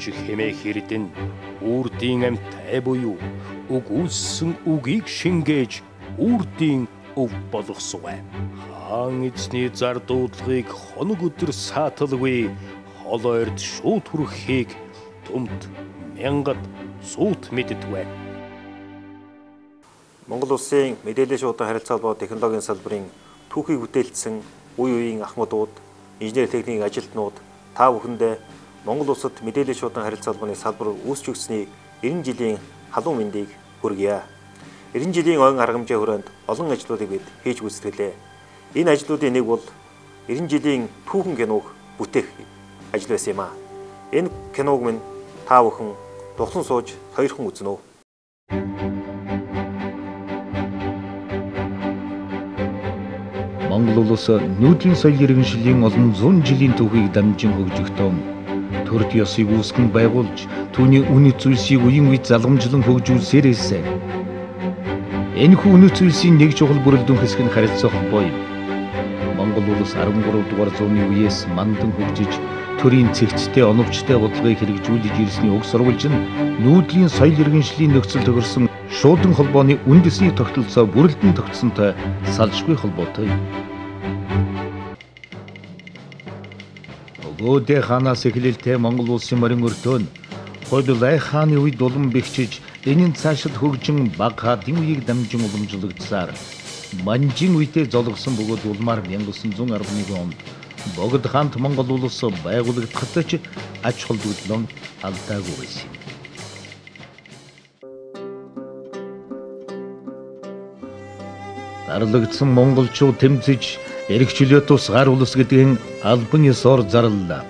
болж хэмээх эрдэн үрдийн амьтай буюу өгүүлсэн үгийг шингээж үрдийн өв болгосугай. Хаан эзний зар дуудлагыг хоног өдөр сааталгүй хол ойрд шууд хүрэхийг түмт мянгад суут мэддэгвэ. Монгол улсын мэдээллийн шуудан харилцаа холбоо технологийн салбарын түүхийг бүтээлцсэн үе үеийн ахмадууд, инженер техникийн ажилтнууд та бүхэндээ Монгол улсад мэдээллийн шуудан харилцаа холбооны салбар үүсч өгсөний 90 жилийн халуун мэндийг хүргье. 90 жилийн ойн арга хэмжээ хүрээнд олон ажлуудыг бид хийж гүйцэтгэлээ. Энэ ажлуудын нэг бол 90 жилийн түүхэн киног бүтээх ажил байсан юм а. Энэ киног минь та бүхэн дугсан сууж хоёрхан үзнэ үү? Монгол улс нүүдлийн соёл иргэншлийн олон зуун жилийн түүхийг дамжин хөгжигдсөн төрд ёсыг үүсгэн байгуулж түүний үнэт зүйлсийг үеийн үед залгамжлан хөгжүүлсээр ирсэн. Энэхүү үнэт зүйлсийн нэг чухал бүрэлдэхүүн хэсэг нь харилцаа холбоо юм. Монгол улс 13 дугаар зууны үеэс мандан хөгжиж төрийн цэгцтэй оновчтой бодлогыг хэрэгжүүлж ирсний уг сурвалж нь нүүдлийн соёл иргэншлийн нөхцөл тохирсон шуудан холбооны үндэсний тогтолцоо бүрэлдэн тогтсонтой салшгүй холбоотой. Өгөөдөө хаанаас эхлэлтэй Монгол улсын морин өртөө нь Хойлолай хааны үед улам бэхжиж энийн цаашид хөгжин баг хаадын үеийг дамжин уламжлагдсаар манжин үедээ золгосон бөгөөд улмаар 1911 онд Богд хаант Монгол улс байгуулагдахад ч ач холбогдлон алдаагүй байсан юм. Дарлагдсан монголчууд тэмцэж эрхчлөө тус гар улс гэдгийн албан ёсоор зарлалаа.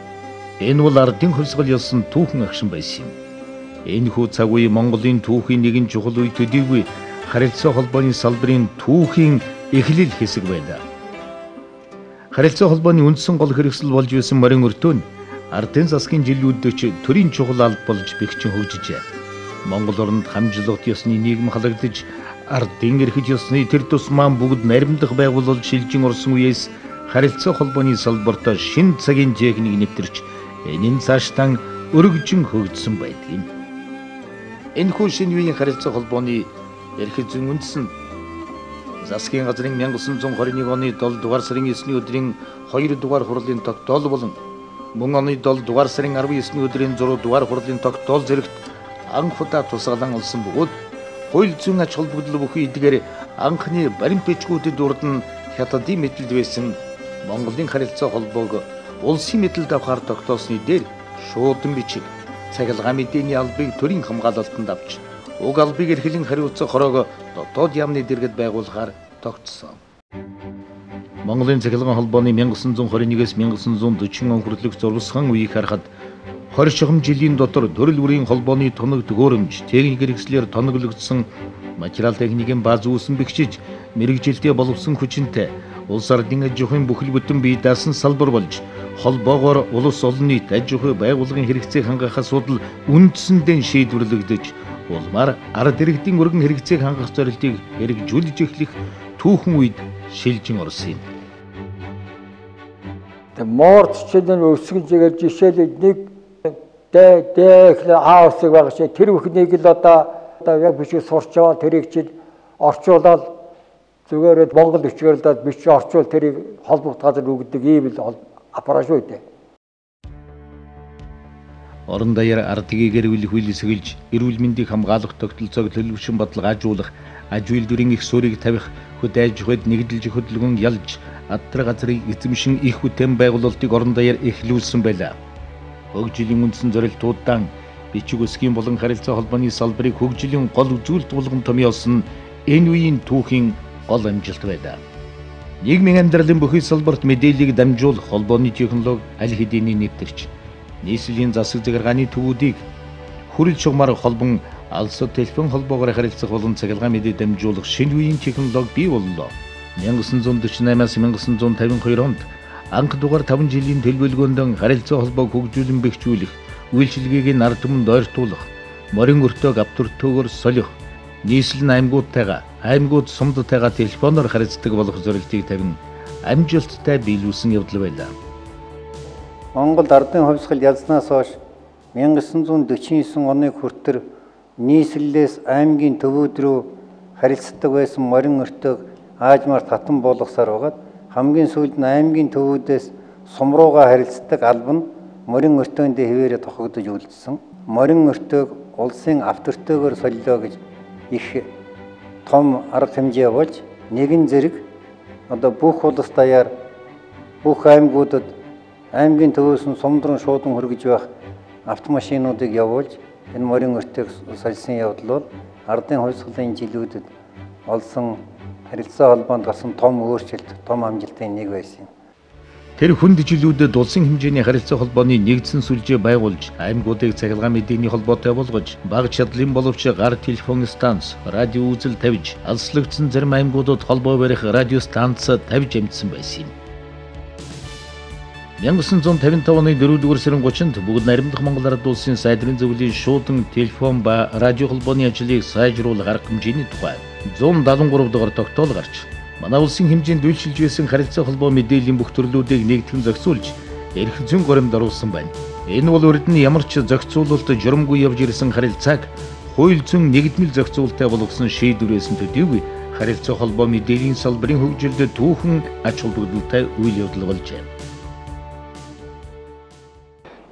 Энэ бол ардын хувьсгал ёсон түүхэн агшин байсан юм. Энэхүү цаг үе Монголын түүхийн нэгэн чухал үе төдийгүй харилцаа холбооны салбарын түүхийн эхлэл хэсэг байлаа. Харилцаа холбооны үндсэн гол хэрэгсэл болж байсан морин өртөө нь ардын засгийн жилүүдч төрийн чухал алба болж бэхжин хөгжижээ. Монгол оронд хамжлагт ёсны нийгэм халагдаж ардын эрхэж ёсны тэр тусмаа бүгд наримдах байгуулалт шилжин орсон үеэс харилцаа холбооны салбарт шинэ цагийн техник нэвтэрч энийн цаашдаа өргөжин хөгжсөн байдаг юм. Энэхүү шинэ үеийн харилцаа холбооны эрхэж зүйн үндсэн засгийн газрын 1921 оны 7 дугаар сарын 9-ний өдрийн 2 дугаар хурлын тогтоол болон мөн оны 7 дугаар сарын 19-ний өдрийн 6 дугаар хурлын тогтоол зэрэгт анх удаа тусгаалan олсон бөгөөд хууль зүйн ач холбогдол бүхий эдгээр анхны баримт бичгүүдэд урд нь хятадын мэдэлд байсан Монголын харилцаа холбоог улсын мэдэлд авахар тогтоосны дээр шуудан бичиг цахилгаан мэдээний албыг төрийн хамгаалалтанд авч уг албыг эрхлэн хариуцах хорог дотоод яамны дэргэд байгуулахаар тогтсон. Монголын цахилгаан холбооны 1921-с 1940 он хүртэлх зурвасхан үеийг харахад 20 шахам жилийн дотор төрөл бүрийн холбооны тоног төгөөрөмж техник хэрэгслээр тоноглогдсон материал техникийн бааз үүсэн бэхжиж мэрэгжилтэй боловсон хүчинтэй улс ардын аж ахуйн бүхэл бүтэн бие даасан салбар болж холбоогоор улс олон нийт аж ахуй байгууллагын хэрэгцээг хангах асуудал үндсэндээ шийдвэрлэгдэж улмаар ард иргэдийн өргөн хэрэгцээг хангах зорилтыг хэрэгжүүлж эхлэх түүхэн үед шилжин орсон юм. Морд чилэн өсгөн жигээр жишээлбэл нэг дэх хаусыг байгаа чинь тэр бүхнийг л одоо яг бичиг сурч яваа тэрийг чи орчуулаад зүгээр Монгол бичгээрэлдээд бичиж орчуул тэрийг холбогд газар өгдөг ийм л аппарат шүү дээ. Орон даяар ардгийг эрүүлж эрүүл мэндийг хамгаалах тогтолцоог төлөвшин бодлогоажуулах аж үйлдвэрийн их суурийг тавих хөдөө аж ахуйд нэгдэлж хөдөлгөөн ялж адтар газрыг эзэмшин их бүтээн байгуулалтыг орон даяар эхлүүлсэн байлаа. Хөгжлийн үндсэн зорилтуудаа бичиг үсгийн болон харилцаа холбооны салбарыг хөгжлийн гол үзүүлэлт болгон томьёолсон энэ үеийн түүхийн гол амжилт байлаа. Нийгмийн амьдралын бүхий салбарт мэдээллийг дамжуулах холбооны технологи аль хэдийн нэвтэрч нийслэлийн засаг захиргааны төвүүдийг хүрэл чугмаар холбон алсад телефон холбоогоор харилцах болон цахилгаан мэдээ дамжуулах шинэ үеийн технологи бий боллоо. 1948-аас 1952 онд анх дугаар 5 жилийн төлөвлөгөөнд харилцаа холбоог хөгжүүлэн бэхжүүлэх, үйлчилгээг нь ард түмэнд ойртуулах, морин өртөөг автортөөгөр солих, нийслэл аймагуудтайгаа, аймагуд сумдтайгаа телефоноор харилцдаг болох зорилтыг тавин амжилттай биелүүлсэн явдал байлаа. Монгол ардын хувьсгал ялснаас хойш 1949 оны хүртэл нийслэлээс аймгийн төвүүд рүү харилцдаг байсан морин өртөг аажмаар татан болгосоор байгаад хамгийн сүүлд нь аймгийн төвүүдээс сум руугаа харилцдаг албан морин өртөөнд хэвээрээ тохигдож үлдсэн. Морин өртөг улсын автортойгоор солилоо гэж их том арга хэмжээ болж нэгэн зэрэг одоо бүх улс даяар бүх аймагуудад аймгийн төвөөс нь сумдран шуудан хүргэж байх автомашинуудыг явуулж энэ морин өртөг солисон явдал бол ардын хувьсгалын жилүүдэд олсон харилцаа холбоонд гарсан том өөрчлөлт, том амжилтын нэг байсан юм. Тэр хүнд жилүүдэд улсын хэмжээний харилцаа холбооны нэгдсэн сүлжээ байгуулж, аймагуудыг цахилгаан мэдээний холбоотой болгож, бага чадлын боловч гар телефон станц, радио үзэл тавьж, алслагдсан зарим аймагуудад холбоо барих радио станц тавьж амжсан байсан юм. 1955 оны 4-р сарын 30-нд бүгд найрамдах Монгол Ард улсын сайдрын зөвлөлийн шуудан телефон ба радио холбооны ажлыг сайжруулах арга хэмжээний тухай 173 дугаар тогтоол гарч, манай улсын хэмжээнд үйлчилж байсан харилцаа холбоо мэдээллийн бүх төрлүүдийг нэгтгэн зохицуулж, эрх зүйн горимд оруулсан байна. Энэ бол урд нь ямар ч зохицуулалт журамгүй явж ирсэн харилцааг хууль зүйн нэгдмэл зохицуулалттай болгосон шийдвэрээс нь төдийгүй харилцаа холбоо мэдээллийн салбарын хөгжилд түүхэн ач холбогдолтой үйл явдал болжээ.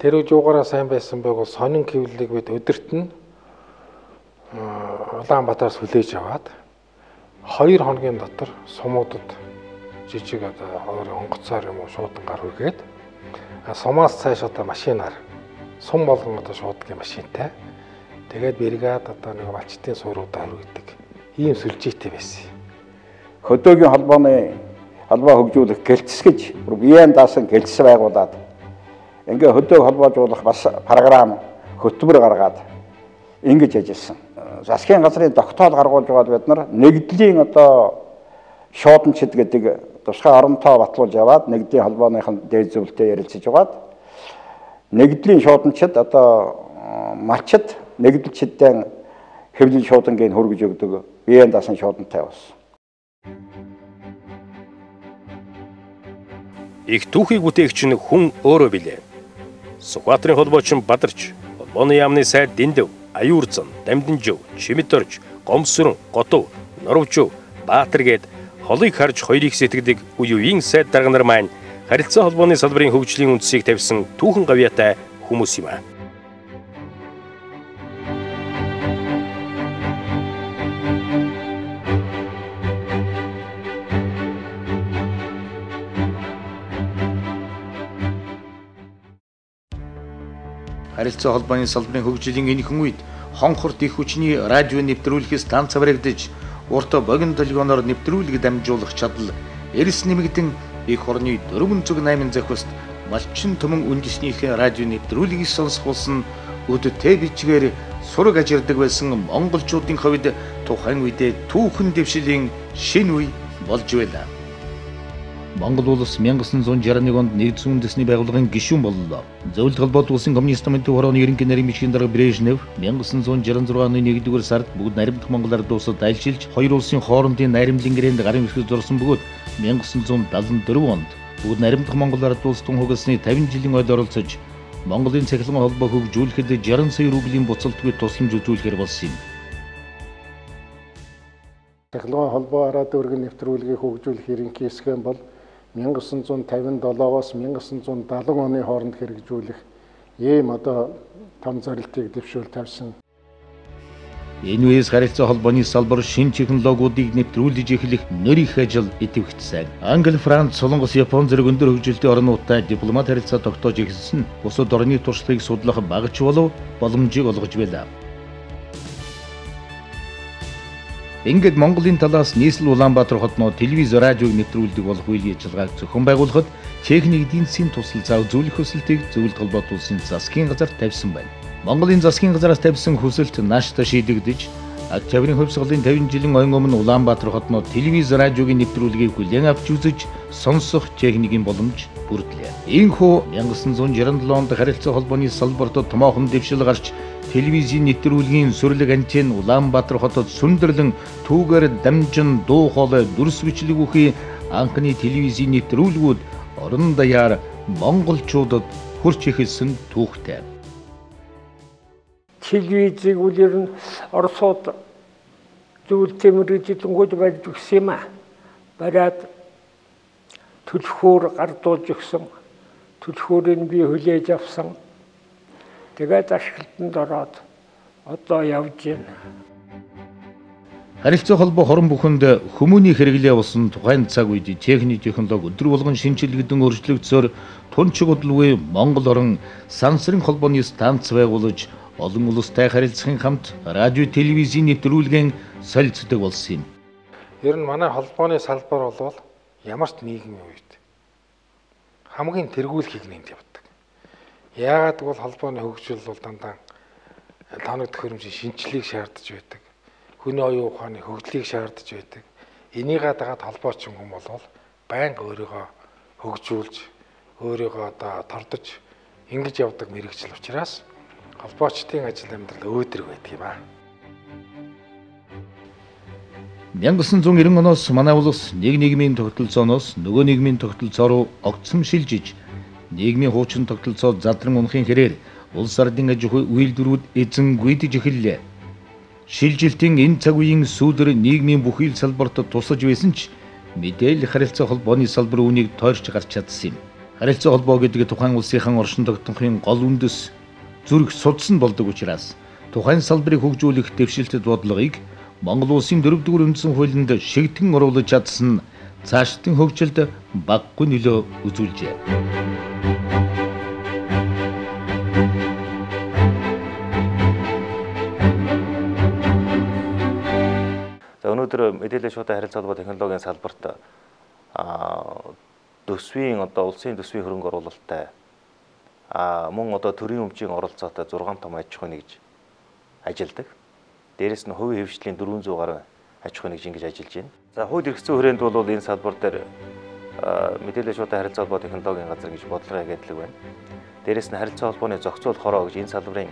Тэр үжуугаараа сайн байсан байг бол сонин хэвлэлийг бид өдөрт нь Улаанбаатараас хүлээж аваад 2 хоногийн дотор сумуудад жижиг одоо онгоцоор юм уу шуудан гар хүргээд сумаас цааш одоо машинаар сум болгон одоо шуудгийн машинтай тэгээд бригад одоо нэг малчтын сууруудаар хүргэдэг ийм сүлжээтэй байсан. Хөдөөгийн холбооны холбоо хөгжүүлэх гэлцэс гэж биеэн даасан гэлцэс байгуулад ингээ хөдөг холбоожуулах бас програм хөтөлбөр гаргаад ингэж ажилласан. Засгийн газрын тогтоол гаргуулж байгаад бид нар нэгдлийн одоо шууданчид гэдэг тусгай оронтоо батлуулж яваад нэгдлийн холбооныхон дээд зөвлөлтөд ярилцаж байгаад нэгдлийн шууданчид одоо малчид нэгдэлчидэн хэвлэл шуудангийн хөргөж өгдөг биеэн даасан шуудантай болсон. Их түүхийг бүтээгч нь хүн өөрөө билээ. Сүхбаатарын холбоочин Бадарч, холбооны яамны сайд Дэндв, Аюурзан, Дамдинжив, Чимэтөрч, Гомсөрөн, Готов, Норовжив, Баатар гээд холыг харж хоёрыг сэтгэдэг үеийн сайд дарга нар маань харилцаа холбооны салбарын хөгжлийн үндсийг тавьсан түүхэн гавьяатай хүмүүс юм аа. Харилцаа холбооны салбарын хөгжлийн энэхэн үед хонхорт их хүчний радио нэвтрүүлэх станц баригдаж, урт богино долгионоор нэвтрүүлэг дамжуулах чадал эрс нэмэгдэн их орны 408 захист малчин төмөн үндэснийхээ радио нэвтрүүлгийг сонсох болсон өдөртэй бичгээр сураг ажирдаг байсан монголчуудын хувьд тухайн үедээ түүхэн дэвшилийн шинэ үе болж байлаа. Монгол улс 1961 онд нэгдсэн үндэсний байгууллагын гишүүн боллоо. Зөвлөлт холбоот улсын коммунист намын хорооны ерөнхий нарийн бичгийн дарга Брежнев 1966 оны 1-р сард бүгд найрамдах Монгол Ард улсад айлшилж хоёр улсын хоорондын найрамдлын гэрээнд гарын үсгэж зурсан бөгөөд 1974 онд бүгд найрамдах Монгол Ард улс тун хугацааны 50 жилийн ойд оролцож Монголын цахилгаан холбоо хөгжүүлэхэд 60 сая рублийн буцалтгүй тусламж үзүүлэхээр болсон юм. Цахилгаан холбоо араад өргөн нэвтрүүлгийг хөгжүүлэх ерөнхий схем бол 1957-оос 1970 оны хооронд хэрэгжүүлэх ийм одоо том зорилтыг дэвшүүл тавьсан. Энэ үеэс харилцаа холбооны салбар шинэ технологиудыг нэвтрүүлж эхлэх нэр их ажил идэвхжсэн. Англи, Франц, Солонгос, Япон зэрэг өндөр хөгжилтэй орнуудтай дипломат харилцаа тогтоож эхэлсэн. Бусад орны туршлагыг судлах багч болов боломжийг олгож байлаа. Ингээд Монголын талаас нийслэл Улаанбаатар хотноо телевиз радиог нэвтрүүлдэг болох үйл ажиллагааг зохион байгуулахад техник эдийн засгийн тусал зав зөвлөх хүсэлтийг зөвлөлт холбоот улсын засгийн газар тавьсан байна. Монголын засгийн газараас тавьсан хүсэлт нааштай шийдэгдэж, Октябрийн хувьсгалын 50 жилийн ойн өмнө Улаанбаатар хотноо телевиз радиогийн нэвтрүүлгийг хүлээн авч үзэж сонсох техникийн боломж бүрдлээ. Иймхүү 1967 онд харилцаа холбооны салбарт томоохон дэвшил гарч телевизийн нэвтрүүлгийн сүрлэг антенн Улаанбаатар хотод сүндэрлэн түүгээр дамжин дуу хоолой дүрс бичлэг үхий анхны телевизийн нэвтрүүлгүүд орон даяар монголчуудад хүрч эхэлсэн түүхтэй. телевизийг үлэр нь Оросууд зүйл тэмрэжлэнгүүд барьж өгсөн юм аа. Бариад төлхөөр гардуулж өгсөн. Төлхөөрийг би хүлээж авсан. Тэгээд ашиглалтанд ороод одоо явж байна. Харилцаа холбоо хорон бүхэнд хүмүүний хэрэглээ болсон тухайн цаг үед техник технологи өдөр болгон шинжилэгдэн өөрчлөгдсөөр тунчиг удалгүй Монгол орон сансрын холбооны станц байгуулж олон улстай харилцахын хамт радио телевизийн нэвтрүүлгийн солилцдог болсон юм. Ер нь манай холбооны салбар бол ямар ч нийгмийн үед хамгийн тэргүүлэхийг нэнд явдаг. Яагаад гэвэл холбооны хөгжил бол дандаа тоног төхөөрөмжийн шинжилгээг шаардж байдаг. Хүний оюун ухааны хөгжлийг шаардж байдаг. Энийгээ дагаад холбоочин хүмүүс бол байнга өөрийгөө хөгжүүлж, өөрийгөө одоо тордож ингэж явдаг мэрэгжил учраас холбоочдын ажил амьдрал өөдрөг байдаг юм аа. 1990 оноос манай улс нэг нийгмийн тогтолцооноос нөгөө нийгмийн тогтолцоо руу огцом шилжиж нийгмийн хуучин тогтолцоо задран унахын хэрээр улс ардын аж ахуй үйлдвэрүүд эзэн гүйдэж эхэллээ. Шилжилтийн энэ цаг үеийн сүүлээр нийгмийн бүхий л салбарт тусаж байсан ч мэдээлэл харилцаа холбооны салбар үүнийг тойрч гарч чадсан юм. Харилцаа холбоо гэдэг тухайн улсынхан оршин тогтнохын гол үндэс зүрх судсан болдог учраас тухайн салбарыг хөгжүүлэх дэвшилтэд бодлогыг Монгол улсын 4-р үндсэн хуулинд шигтэн оруулж чадсан цаашдын хөгжилд баггүй нөлөө үзүүлжээ. Өнөөдөр мэдээлэл шуудан харилцаа холбоо технологийн салбарт төсвийн одоо улсын төсвийн хөрөнгө оруулалттай мөн одоо төрийн өмчийн оролцоотой 6 том аж ахуй нэгж ажилладаг. Дээрээс нь хувийн хэвшлийн 400 гаруй аж ахуй нэгж ингэж ажиллаж байна. За хууль эрх зүйн хүрээнд бол энэ салбар дээр мэдээлэл шуудан харилцаа холбоо технологийн газар гэж бодлого агентлаг байна. Дээрээс нь харилцаа холбооны зохицуул хороо гэж энэ салбарын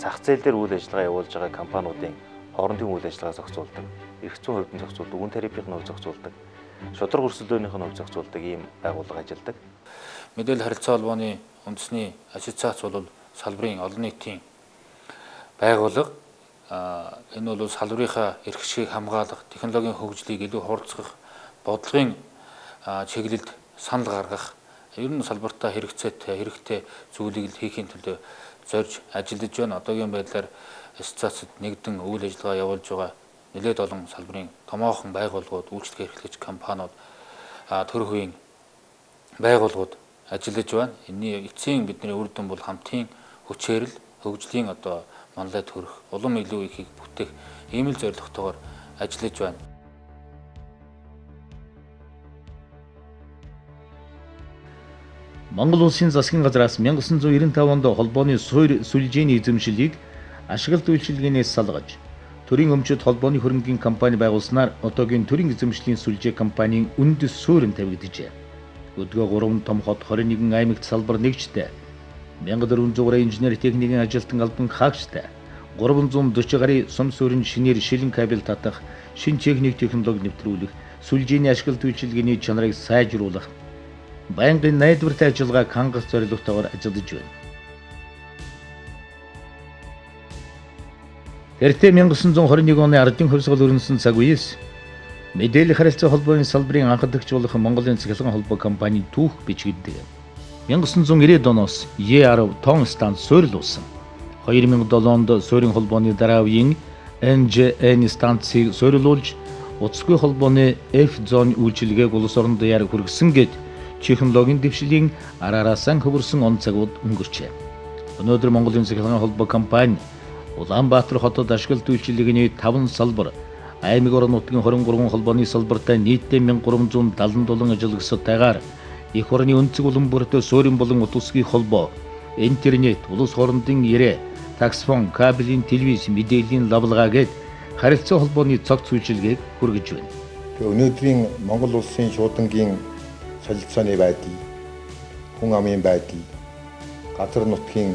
зах зээл дээр үйл ажиллагаа явуулж байгаа компаниудын хоорондын үйл ажиллагаа зохицуулдаг. Эрх зүйн хувьд нь зохицуулдаг, үн тарифын хувьд зохицуулдаг, шудраг өрсөлдөөнийх нь хувьд зохицуулдаг ийм байгууллага ажилладаг. Мэдээлэл харилцаа холбооны үндэсний ассоциац бол салбарын олон нийтийн байгууллага. Энэ бол салбарынхаа эрх ашигыг хамгаалах, технологийн хөгжлийг илүү хурцгах, бодлогын чиглэлд санал гаргах, ер нь салбартаа хэрэгтэй зүйлийг л хийхин төлөө зорж ажиллаж байна. Одоогийн байдлаар ассоциацид нэгдэн үйл ажиллагаа явуулж байгаа нэлээд олон салбарын томоохон байгууллагууд, үйлчлэг эрхлэгч компаниуд, төрийн хувийн байгууллагууд ажиллаж байна. Энэний эцсийн бидний үр дүн бол хамтын хүчээр л хөгжлийн одоо манлай төрөх, улам илүү ихийг бүтээх ийм л зорилготойгоор ажиллаж байна. Монгол улсын засгийн газраас 1995 онд холбооны суурь сүлжээний эзэмшилийг ашиглалт үйлчилгээнээс салгаж төрийн өмчөд холбооны хөрөнгийн компани байгуулснаар одоогийн төрийн эзэмшлийн сүлжээ компанийн үндэс суурь нь тавигджээ. Өдгөө 3 том хот 21 аймагт салбар нэгжтэй 1400 гаруй инженер техникийн ажилтан албан хаагчтай 340 гаруй сум суурин шинээр шилэн кабель татах, шин техник технологи нэвтрүүлэх, сүлжээний ашиглалт үйлчилгээний чанарыг сайжруулах байнгын найдвартай ажиллагааг хангах зорилготойгоор ажиллаж байна. Тэртээ 1921 оны ардын хувьсгал өрнөсөн цаг үеэс мэдээлэл харилцаа холбооны салбарын анхаагч болох Монголын цахилгаан холбоо компани түүх бичигддэг. 1990 оноос Е10 тон станц суурилуулсан. 2007 онд суурин холбооны дараа үеийн NJN станцыг суурилуулж утасгүй холбооны F зон үйлчилгээг улс орон даяар хүргэсэн гэд технологийн дэвшилийн араараасан хөвөрсөн он цагууд өнгөрчээ. Өнөөдөр Монголын цахилгаан холбоо компани Улаанбаатар хотод ашиглалт үйлчилгээний 5 салбар, аймаг орон нутгийн 23 холбооны салбартай нийтдээ 1377 ажиллагчдаагаар их орны өнцөг улам бүртээ суурин болон утасгүй холбоо, интернет, улс хоорондын ирээ, таксфон, кабелийн телевиз, мэдээллийн лавлгаа гээд харилцаа холбооны цогц үйлчилгээг хүргэж байна. Өнөөдрийн Монгол улсын шуудангийн солилцооны байдал, хүн амын байдал, газар нутгийн